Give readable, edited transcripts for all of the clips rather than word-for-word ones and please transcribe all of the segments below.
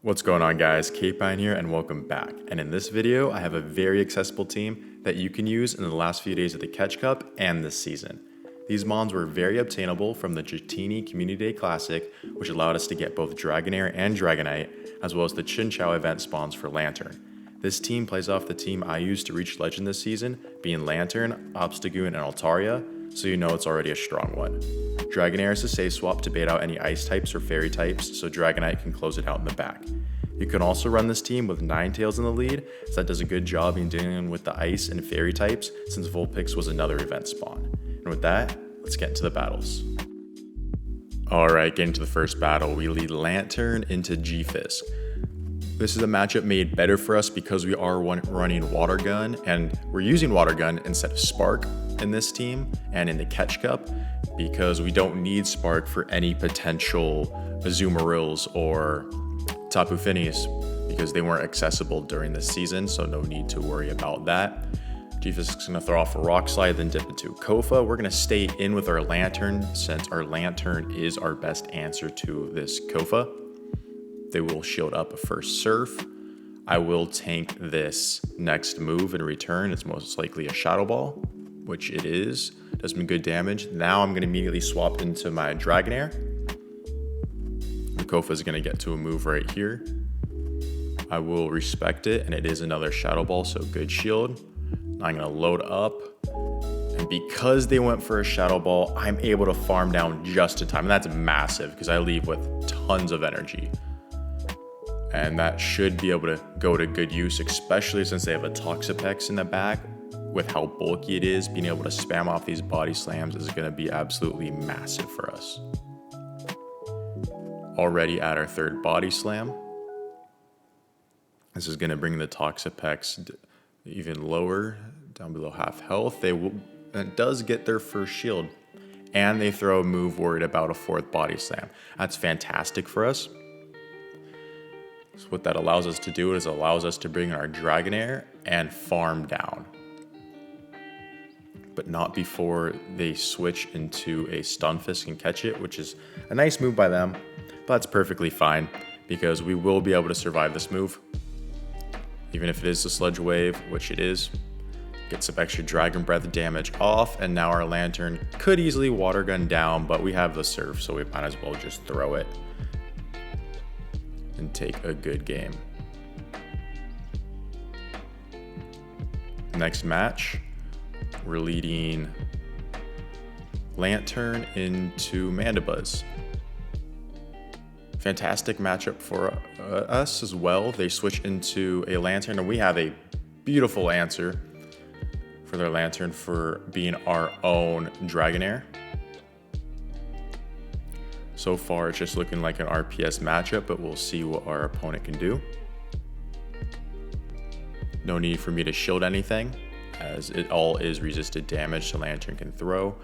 What's going on, guys? Capine here and welcome back. And in this video, I have a very accessible team that you can use in the last few days of the Catch Cup and this season. These mons were very obtainable from the Dratini Community Day Classic, which allowed us to get both Dragonair and Dragonite, as well as the Chinchou event spawns for Lanturn. This team plays off the team I used to reach Legend this season, being Lanturn, Obstagoon, and Altaria, so you know it's already a strong one. Dragonair is a safe swap to bait out any ice types or fairy types, so Dragonite can close it out in the back. You can also run this team with Ninetales in the lead, so that does a good job in dealing with the ice and fairy types, since Vulpix was another event spawn. And with that, let's get into the battles. Alright, getting to the first battle, we lead Lanturn into G-Fisk. This is a matchup made better for us because we are running Water Gun, and we're using Water Gun instead of Spark in this team and in the Catch Cup, because we don't need Spark for any potential Azumarill or Tapu Finis because they weren't accessible during the season, so no need to worry about that. G-Fisk is going to throw off a Rock Slide, then dip into Kofa. We're going to stay in with our Lanturn since our Lanturn is our best answer to this Kofa. They will shield up a first Surf. I will tank this next move in return. It's most likely a Shadow Ball, which it is. Does me good damage. Now I'm going to immediately swap into my Dragonair. The Kofa is going to get to a move right here. I will respect it, and it is another Shadow Ball, so good shield. Now I'm going to load up. And because they went for a Shadow Ball, I'm able to farm down just in time. And that's massive because I leave with tons of energy. And that should be able to go to good use, especially since they have a Toxapex in the back. With how bulky it is, being able to spam off these body slams is going to be absolutely massive for us. Already at our third body slam. This is going to bring the Toxapex even lower, down below half health. It does get their first shield. And they throw a move worried about a fourth body slam. That's fantastic for us. So what that allows us to do is allows us to bring in our Dragonair and farm down. But not before they switch into a Stunfisk and catch it, which is a nice move by them. But that's perfectly fine because we will be able to survive this move. Even if it is a Sludge Wave, which it is. Get some extra Dragon Breath damage off, and now our Lanturn could easily Water Gun down, but we have the Surf, so we might as well just throw it and take a good game. Next match, we're leading Lanturn into Mandibuzz. Fantastic matchup for us as well. They switch into a Lanturn, and we have a beautiful answer for their Lanturn for being our own Dragonair. So far, it's just looking like an RPS matchup, but we'll see what our opponent can do. No need for me to shield anything, as it all is resisted damage, so Lanturn can throw.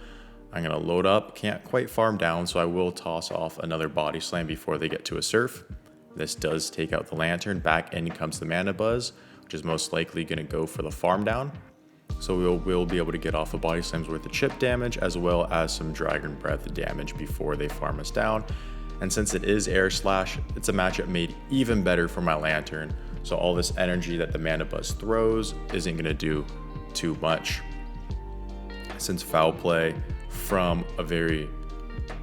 I'm going to load up, can't quite farm down, so I will toss off another body slam before they get to a Surf. This does take out the Lanturn. Back in comes the Mandibuzz, which is most likely going to go for the farm down. So we'll be able to get off a body slam's worth of chip damage as well as some Dragon Breath damage before they farm us down. And since it is Air Slash, it's a matchup made even better for my Lanturn. So all this energy that the Mandibuzz throws isn't going to do too much. Since Foul Play from a very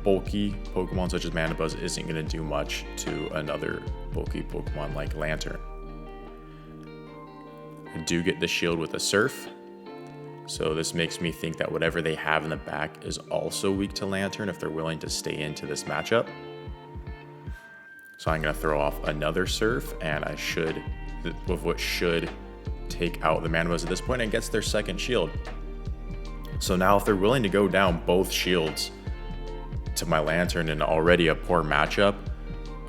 bulky Pokemon such as Mandibuzz isn't going to do much to another bulky Pokemon like Lanturn. I do get the shield with a Surf. So this makes me think that whatever they have in the back is also weak to Lanturn if they're willing to stay into this matchup. So I'm going to throw off another Surf, and I should, with what should take out the Mandibuzz at this point, and gets their second shield. So now if they're willing to go down both shields to my Lanturn in already a poor matchup,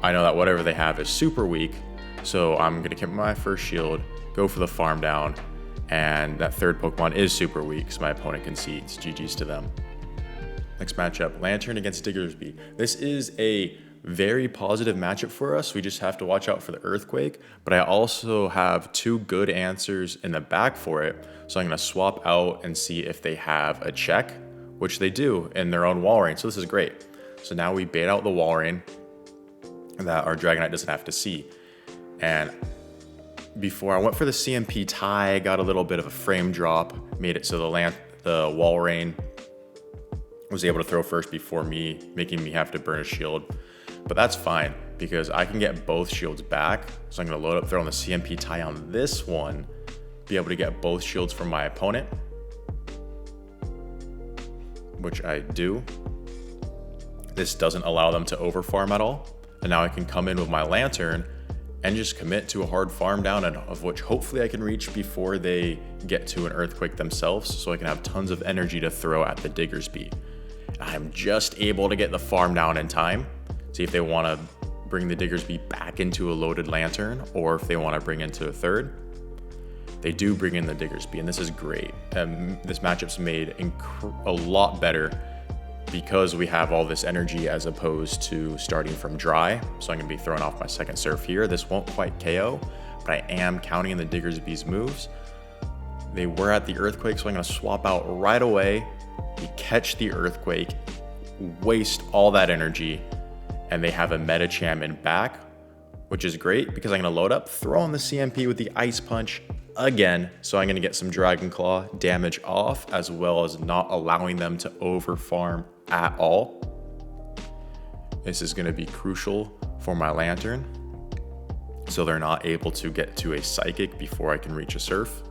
I know that whatever they have is super weak. So I'm going to keep my first shield, go for the farm down, and that third Pokemon is super weak, so my opponent concedes. GG's to them. Next matchup, Lanturn against Diggersby. This is a very positive matchup for us. We just have to watch out for the Earthquake, but I also have two good answers in the back for it. So I'm going to swap out and see if they have a check, which they do in their own Walrein. So this is great. So now we bait out the Walrein that our Dragonite doesn't have to see. And before I went for the CMP tie, I got a little bit of a frame drop, made it so the Wall Rain was able to throw first before me, making me have to burn a shield. But that's fine because I can get both shields back. So I'm gonna load up, throw on the CMP tie on this one, be able to get both shields from my opponent, which I do. This doesn't allow them to overfarm at all. And now I can come in with my Lanturn and just commit to a hard farm down, and of which hopefully I can reach before they get to an Earthquake themselves, so I can have tons of energy to throw at the Diggersby. I'm just able to get the farm down in time. See if they want to bring the Diggersby back into a loaded Lanturn, or if they want to bring into a third. They do bring in the Diggersby, and this is great. This matchup's made a lot better because we have all this energy as opposed to starting from dry. So I'm going to be throwing off my second surf here. This won't quite KO, but I am counting the Diggersby's moves. They were at the Earthquake, so I'm going to swap out right away. We catch the Earthquake, waste all that energy, and they have a Medicham in back, which is great because I'm going to load up, throw on the CMP with the Ice Punch again, so I'm going to get some Dragon Claw damage off, as well as not allowing them to overfarm at all. This is going to be crucial for my Lanturn, so they're not able to get to a Psychic before I can reach a Surf.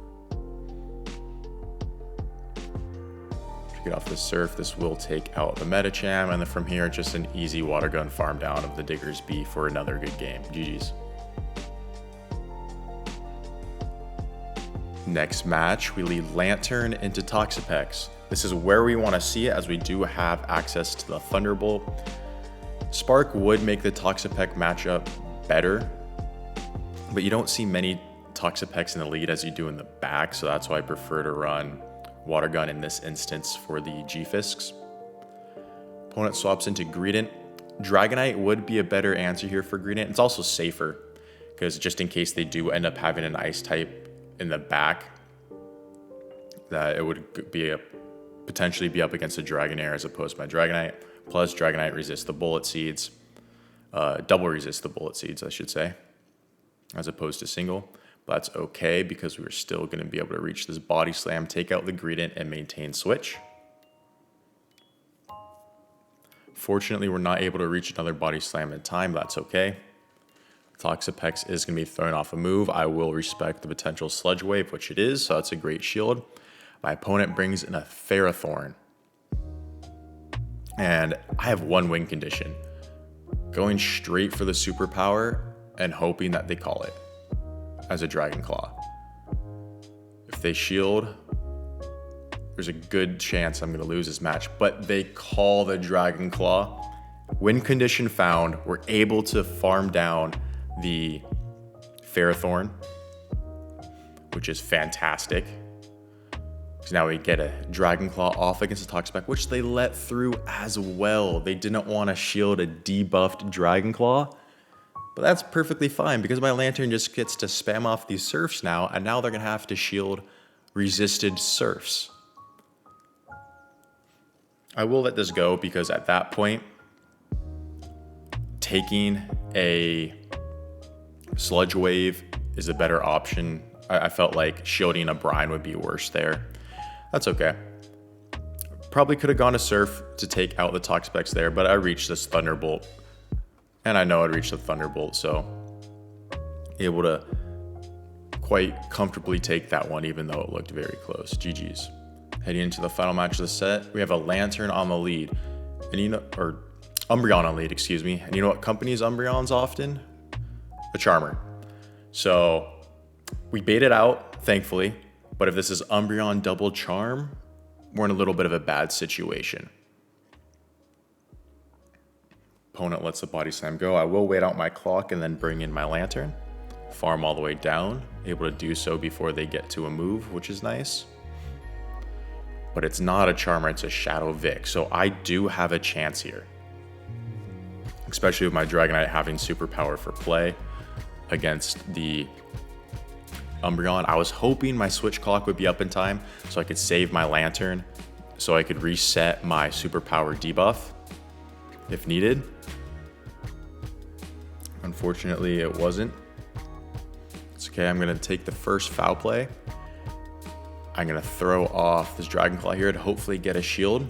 To get off the Surf, this will take out the Medicham, and then from here, just an easy Water Gun farm down of the Diggersby for another good game. GG's. Next match, we lead Lanturn into Toxapex. This is where we want to see it, as we do have access to the Thunderbolt. Spark would make the Toxapex matchup better, but you don't see many Toxapex in the lead as you do in the back, so that's why I prefer to run Water Gun in this instance for the G-Fisks. Opponent swaps into Greedent. Dragonite would be a better answer here for Greedent. It's also safer, because just in case they do end up having an Ice type in the back, that it would be potentially be up against a Dragonair as opposed to my Dragonite. Plus, Dragonite resists the Bullet Seeds, double resist the Bullet Seeds, I should say, as opposed to single. But that's okay because we're still going to be able to reach this Body Slam, take out the Greedent, and maintain switch. Fortunately, we're not able to reach another Body Slam in time, but that's okay. Toxapex is going to be throwing off a move. I will respect the potential Sludge Wave, which it is, so that's a great shield. My opponent brings in a Ferrothorn. And I have one win condition. Going straight for the superpower and hoping that they call it as a Dragon Claw. If they shield, there's a good chance I'm going to lose this match, but they call the Dragon Claw. Win condition found. We're able to farm down the Ferrothorn, which is fantastic. Because now we get a Dragon Claw off against the Toxapex, which they let through as well. They didn't want to shield a debuffed Dragon Claw, but that's perfectly fine because my Lanturn just gets to spam off these Surfs now, and now they're going to have to shield resisted Surfs. I will let this go because at that point, taking a Sludge Wave is a better option. I felt like shielding a Brine would be worse there. That's okay. Probably could have gone to Surf to take out the Toxapex there, but I reached this Thunderbolt. And I know I'd reach the Thunderbolt, so able to quite comfortably take that one, even though it looked very close. GG's. Heading into the final match of the set, we have a Lanturn on the lead. And or Umbreon on lead, excuse me. And you know what company's Umbreon's often? A Charmer. So we baited out, thankfully. But if this is Umbreon double Charm, we're in a little bit of a bad situation. Opponent lets the Body Slam go. I will wait out my clock and then bring in my Lanturn. Farm all the way down. Able to do so before they get to a move, which is nice. But it's not a Charmer, it's a Shadow Vic. So I do have a chance here. Especially with my Dragonite having superpower for play against the Umbreon. I was hoping my switch clock would be up in time so I could save my Lanturn so I could reset my superpower debuff if needed. Unfortunately, it wasn't. Okay, I'm gonna take the first foul play. I'm gonna throw off this Dragon Claw here to hopefully get a shield.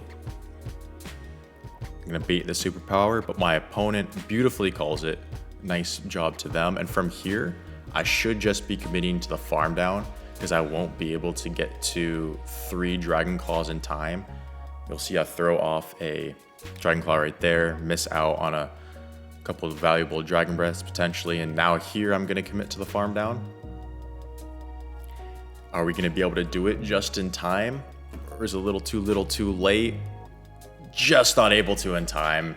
I'm gonna bait the superpower, but my opponent beautifully calls it. Nice job to them. And from here, I should just be committing to the farm down because I won't be able to get to 3 Dragon Claws in time. You'll see I throw off a Dragon Claw right there, miss out on a couple of valuable Dragon Breaths potentially, and now here I'm gonna commit to the farm down. Are we gonna be able to do it just in time? Or is it a little too late? Just not able to in time.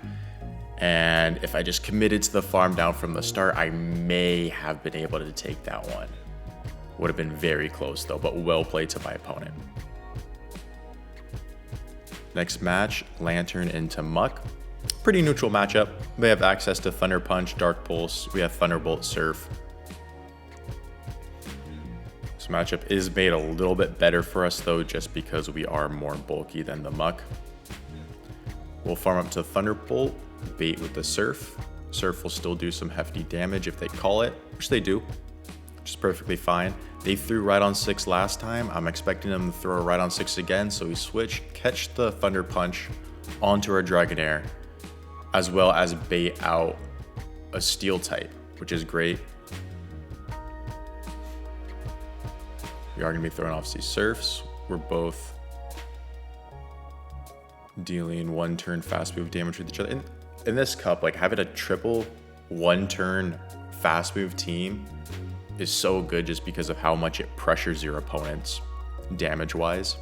And if I just committed to the farm down from the start, I may have been able to take that one. Would have been very close though, but well played to my opponent. Next match, Lanturn into Muk. Pretty neutral matchup. They have access to Thunder Punch, Dark Pulse. We have Thunderbolt, Surf. This matchup is made a little bit better for us though, just because we are more bulky than the Muk. We'll farm up to Thunderbolt, bait with the Surf. Surf will still do some hefty damage if they call it, which they do, which is perfectly fine. They threw right on 6 last time. I'm expecting them to throw right on 6 again, so we switch, catch the Thunder Punch onto our Dragonair, as well as bait out a Steel type, which is great. We are going to be throwing off these Surfs. We're both dealing 1 turn fast move damage with each other. In this cup, like having a triple 1 turn fast move team is so good just because of how much it pressures your opponents damage wise.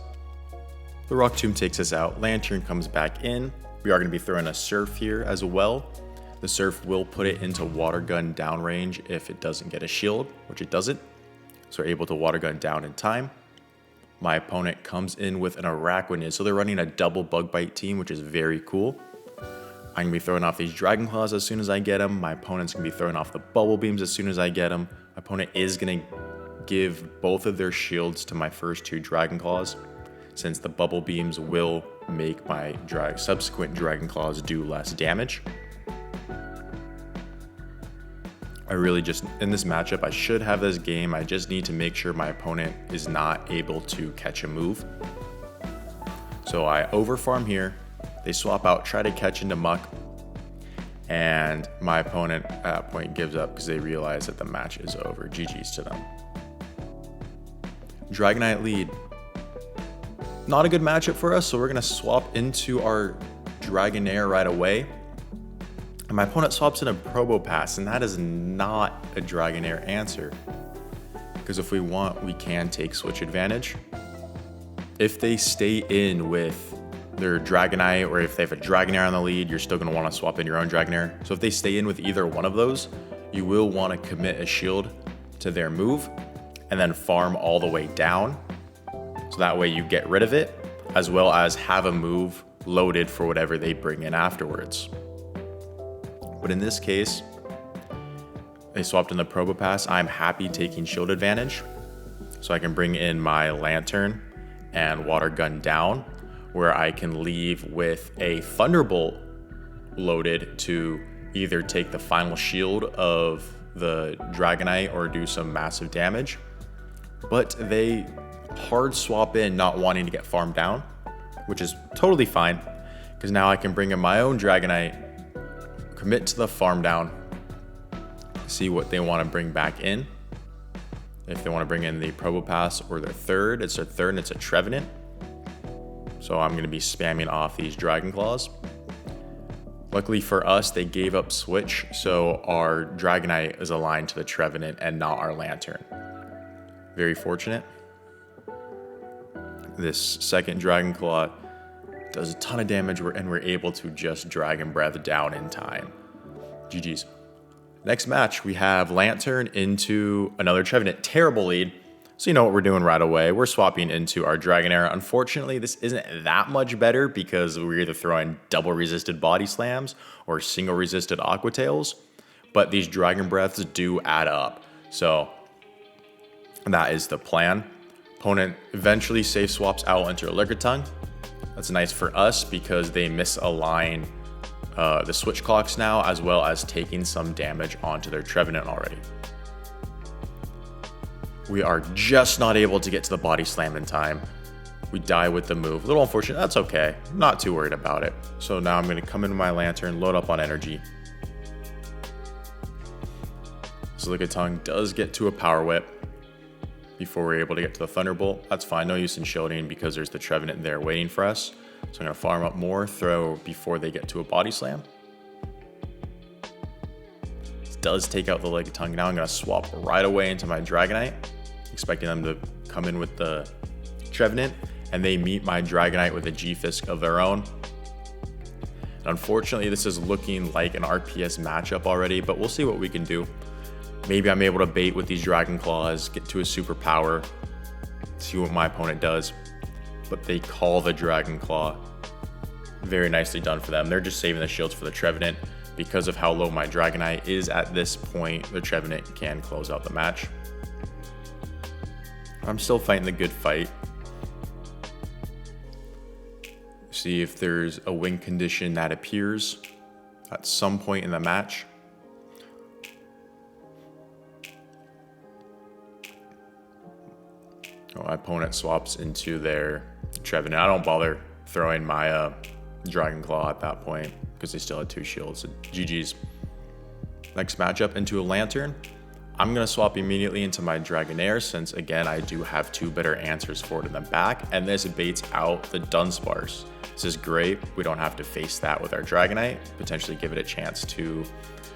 The Rock Tomb takes us out. Lanturn comes back in. We are going to be throwing a Surf here as well. The Surf will put it into Water Gun downrange if it doesn't get a shield, which it doesn't. So we're able to Water Gun down in time. My opponent comes in with an Araquanid, so they're running a double Bug Bite team, which is very cool. I'm going to be throwing off these Dragon Claws as soon as I get them. My opponent's going to be throwing off the Bubble Beams as soon as I get them. My opponent is going to give both of their shields to my first 2 Dragon Claws, since the Bubble Beams will make my subsequent Dragon Claws do less damage. I really just, in this matchup, I should have this game. I just need to make sure my opponent is not able to catch a move. So I overfarm here. They swap out, try to catch into Muk, and my opponent at that point gives up because they realize that the match is over. GG's to them. Dragonite Lead. Not a good matchup for us, so we're going to swap into our Dragonair right away. And my opponent swaps in a Probopass, and that is not a Dragonair answer. Because if we want, we can take switch advantage. If they stay in with their Dragonite, or if they have a Dragonair on the lead, you're still going to want to swap in your own Dragonair. So if they stay in with either one of those, you will want to commit a shield to their move, and then farm all the way down. So that way you get rid of it, as well as have a move loaded for whatever they bring in afterwards. But in this case, they swapped in the Probopass. I'm happy taking shield advantage, so I can bring in my Lanturn and Water Gun down, where I can leave with a Thunderbolt loaded to either take the final shield of the Dragonite or do some massive damage. But they hard swap in, not wanting to get farmed down, which is totally fine, because now I can bring in my own Dragonite, commit to the farm down, see what they want to bring back in. If they want to bring in the Probopass or their third, it's and it's a Trevenant. So I'm going to be spamming off these Dragon Claws. Luckily for us, they gave up switch, so our Dragonite is aligned to the Trevenant and not our Lanturn. Very fortunate. This second Dragon Claw does a ton of damage, and we're able to just Dragon Breath down in time. GG's. Next match, we have Lanturn into another Trevenant. Terrible lead. So you know what we're doing right away. We're swapping into our Dragonair. Unfortunately, this isn't that much better because we're either throwing double resisted Body Slams or single resisted Aqua Tails, but these Dragon Breaths do add up. So that is the plan. Opponent eventually safe swaps out into a Lickitung. That's nice for us because they misalign the switch clocks now, as well as taking some damage onto their Trevenant already. We are just not able to get to the body slam in time. We die with the move. A little unfortunate. That's okay. Not too worried about it. So now I'm going to come into my Lanturn, load up on energy. So the Tongue does get to a Power Whip before we're able to get to the Thunderbolt. That's fine. No use in shielding because there's the Trevenant there waiting for us. So I'm going to farm up more, throw before they get to a Body Slam. This does take out the Tongue. Now I'm going to swap right away into my Dragonite, expecting them to come in with the Trevenant, and they meet my Dragonite with a G-Fisk of their own. And unfortunately, this is looking like an RPS matchup already, but we'll see what we can do. Maybe I'm able to bait with these Dragon Claws, get to a superpower, see what my opponent does. But they call the Dragon Claw. Very nicely done for them. They're just saving the shields for the Trevenant. Because of how low my Dragonite is at this point, the Trevenant can close out the match. I'm still fighting the good fight. See if there's a win condition that appears at some point in the match. Oh, my opponent swaps into their Trevenant. I don't bother throwing my Dragon Claw at that point because they still had 2 shields. So GG's. Next matchup into a Lanturn. I'm going to swap immediately into my Dragonair since, again, I do have 2 better answers for it in the back. And this baits out the Dunsparce. This is great. We don't have to face that with our Dragonite. Potentially give it a chance to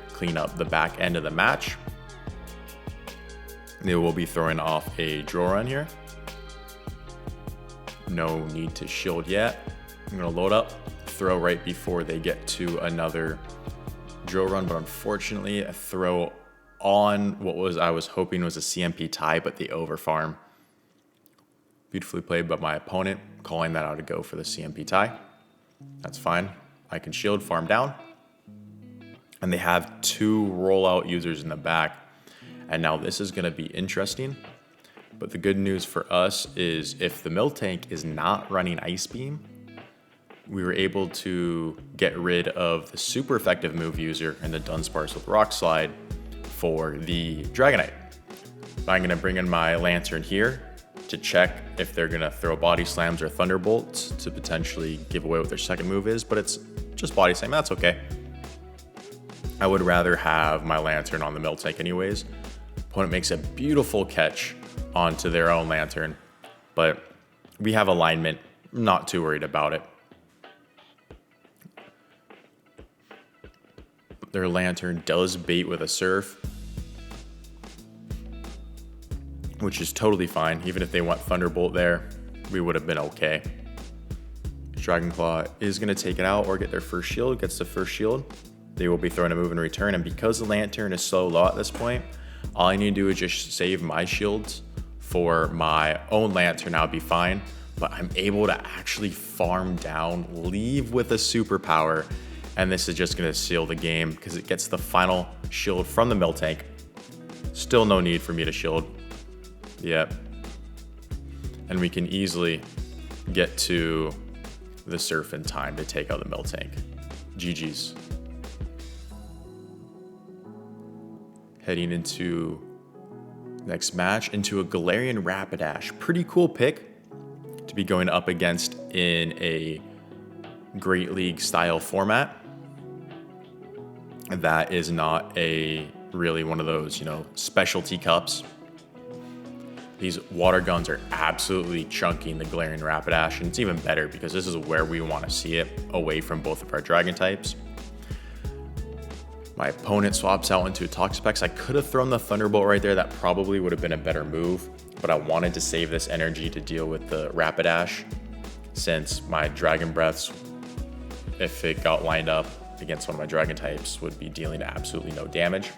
clean up the back end of the match. They will be throwing off a Drill Run here. No need to shield yet. I'm going to load up, throw right before they get to another Drill Run, but unfortunately a throw on what I was hoping was a CMP tie, but the overfarm. Beautifully played by my opponent, calling that out to go for the CMP tie. That's fine. I can shield, farm down. And they have 2 rollout users in the back. And now this is going to be interesting. But the good news for us is if the Miltank is not running Ice Beam, we were able to get rid of the super effective move user and the Dunsparce with Rock Slide for the Dragonite. I'm going to bring in my Lanturn here to check if they're going to throw Body Slams or Thunderbolts to potentially give away what their second move is, but it's just Body Slam. That's okay. I would rather have my Lanturn on the Miltank anyways. Opponent makes a beautiful catch onto their own Lanturn, but we have alignment. Not too worried about it. Their Lanturn does bait with a Surf, which is totally fine. Even if they went Thunderbolt there, we would have been okay. Dragon Claw is going to take it out or get their first shield. Gets the first shield. They will be throwing a move in return, and because the Lanturn is so low at this point, all I need to do is just save my shields for my own Lanturn. I'll be fine, but I'm able to actually farm down, leave with a superpower, and this is just going to seal the game because it gets the final shield from the Miltank. Still no need for me to shield. Yep. And we can easily get to the Surf in time to take out the Miltank. GG's. Heading into next match, into a Galarian Rapidash. Pretty cool pick to be going up against in a Great League style format. That is not really one of those, specialty cups. These water guns are absolutely chunking the Galarian Rapidash, and it's even better because this is where we want to see it, away from both of our dragon types. My opponent swaps out into a Toxapex. I could have thrown the Thunderbolt right there. That probably would have been a better move, but I wanted to save this energy to deal with the Rapidash, since my Dragon Breaths, if it got lined up against one of my dragon types, would be dealing absolutely no damage.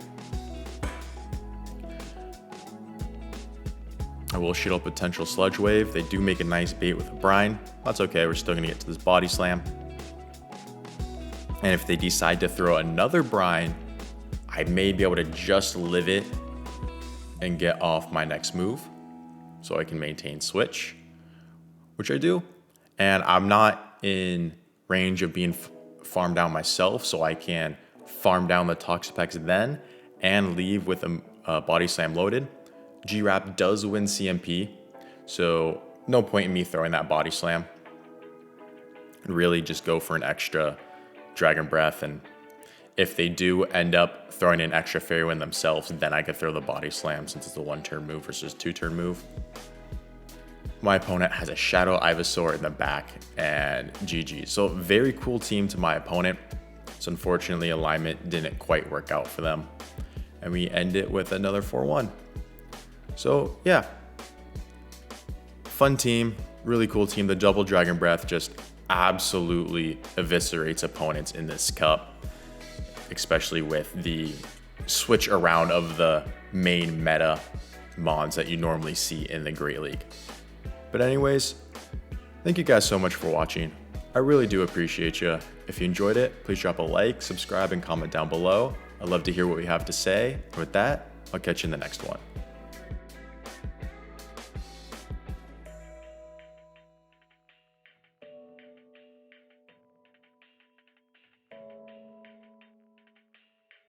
I will shield up potential Sludge Wave. They do make a nice bait with a Brine. That's okay, we're still gonna get to this Body Slam. And if they decide to throw another Brine, I may be able to just live it and get off my next move so I can maintain switch, which I do. And I'm not in range of being farmed down myself, so I can farm down the Toxapex then and leave with a Body Slam loaded. G-Rap does win CMP, so no point in me throwing that Body Slam. Really just go for an extra Dragon Breath, and if they do end up throwing an extra Fairy Wind themselves, then I could throw the Body Slam since it's a 1-turn move versus 2-turn move. My opponent has a Shadow Ivysaur in the back, and GG. So very cool team to my opponent. So unfortunately, alignment didn't quite work out for them, and we end it with another 4-1. So yeah, fun team, really cool team. The double Dragon Breath just absolutely eviscerates opponents in this cup, especially with the switch around of the main meta mons that you normally see in the Great League. But anyways, thank you guys so much for watching. I really do appreciate you. If you enjoyed it, please drop a like, subscribe, and comment down below. I'd love to hear what you have to say. And with that, I'll catch you in the next one.